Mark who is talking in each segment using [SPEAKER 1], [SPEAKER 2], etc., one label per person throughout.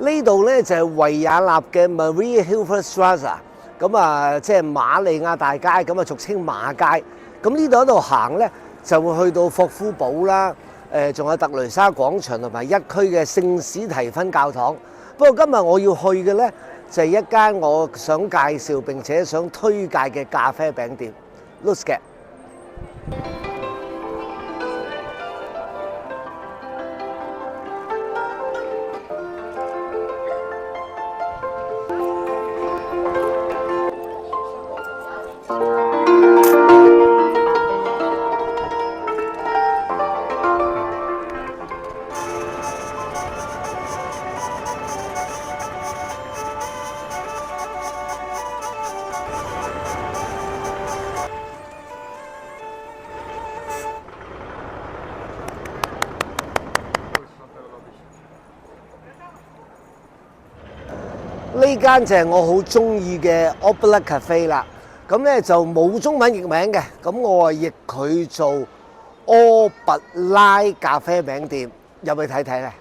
[SPEAKER 1] 呢度咧就係維也納嘅 Maria Hilferstraße， 咁啊即係瑪利亞大街，咁啊俗稱馬街。咁呢度一度行咧就會去到霍夫堡啦，仲有特雷莎廣場同埋一區嘅聖史提芬教堂。不過今日我要去嘅咧就係一間我想介紹並且想推介嘅咖啡餅店 Lützke。呢間就係我好中意嘅 Obla Cafe 啦，咁咧就冇中文譯名嘅，咁我啊譯佢做柯拔拉咖啡餅店，入去睇睇咧。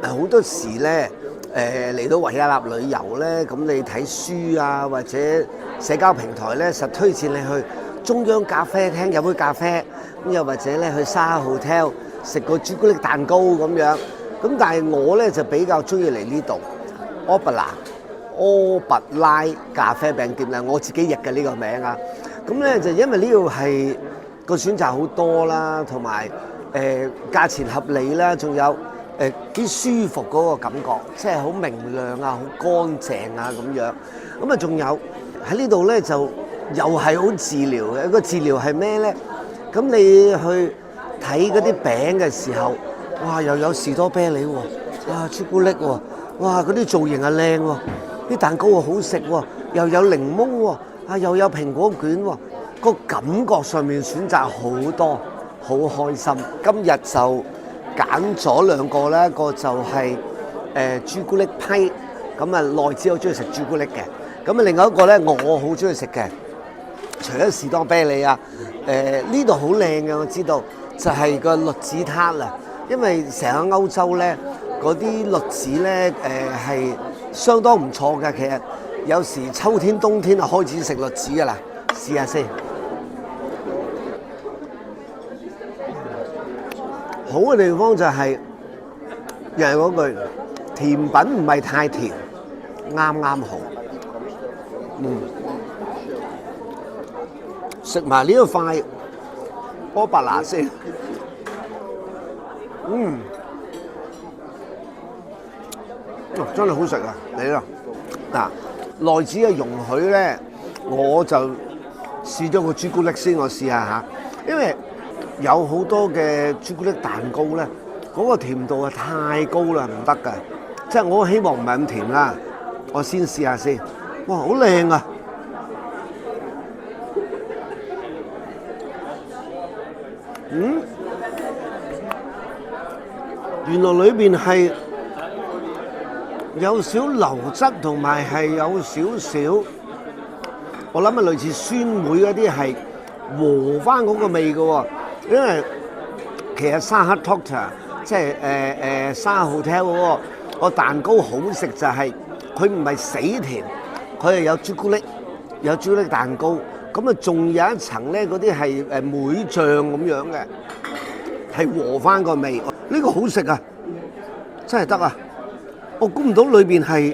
[SPEAKER 1] 好多時咧，嚟到維也納旅遊咧，咁你睇書啊，或者社交平台咧，實推薦你去中央咖啡廳飲杯咖啡，咁又或者咧去沙 Hotel 食個朱古力蛋糕咁樣。咁但係我咧就比較中意嚟呢度柯拔拉咖啡餅店啦，我自己譯嘅呢個名啊。咁咧就因為呢度係個選擇好多啦，同埋價錢合理啦，仲有幾舒服嗰個感覺，即係好明亮啊，好乾淨啊咁樣。咁啊，仲有喺呢度咧就又係好治療嘅。個治療係咩咧？咁你去睇嗰啲餅嘅時候，哇，又有士多啤梨喎，哇，朱古力喎，哇，嗰啲造型啊靚喎，啲蛋糕啊好食喎，又有檸檬喎，啊，又有蘋果卷喎，個感覺上面選擇好多，好開心。今日就揀咗兩個啦，一個就係朱古力批，咁啊內子我中意食朱古力嘅，咁啊另外一個咧我好中意食嘅，除咗士多啤梨啊，呢度好靚嘅我知道，就係個栗子撻啦，因為成個歐洲咧嗰啲栗子咧係相當唔錯嘅，其實有時秋天冬天就開始食栗子㗎啦，試下先。好嘅地方就係又係嗰句，甜品唔係太甜，啱啱好。食埋呢一塊柯拔拉先。真係好食啊！嚟啦，嗱，內子嘅容許咧，我就試咗個朱古力先，我試下嚇，因為有好多嘅朱古力蛋糕咧，嗰個甜度啊太高啦，唔得㗎。即係我希望唔係咁甜啦，我先試下先。哇，好靚啊！原來裏邊係有少流質，同埋係有少少，我諗係類似酸梅嗰啲係和翻嗰個味嘅喎。因為其實沙克 Torte 即係沙 Hotel 嗰個蛋糕好食就係佢唔係死甜，佢係有朱古力，有朱古力蛋糕，咁啊仲有一層咧嗰啲係梅醬咁樣嘅，係和翻個味。呢個好食啊，真係得啊！我估唔到裏邊係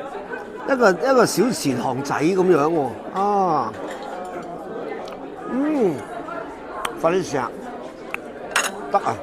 [SPEAKER 1] 一個小池塘仔咁樣喎。啊，快啲試下，得啊！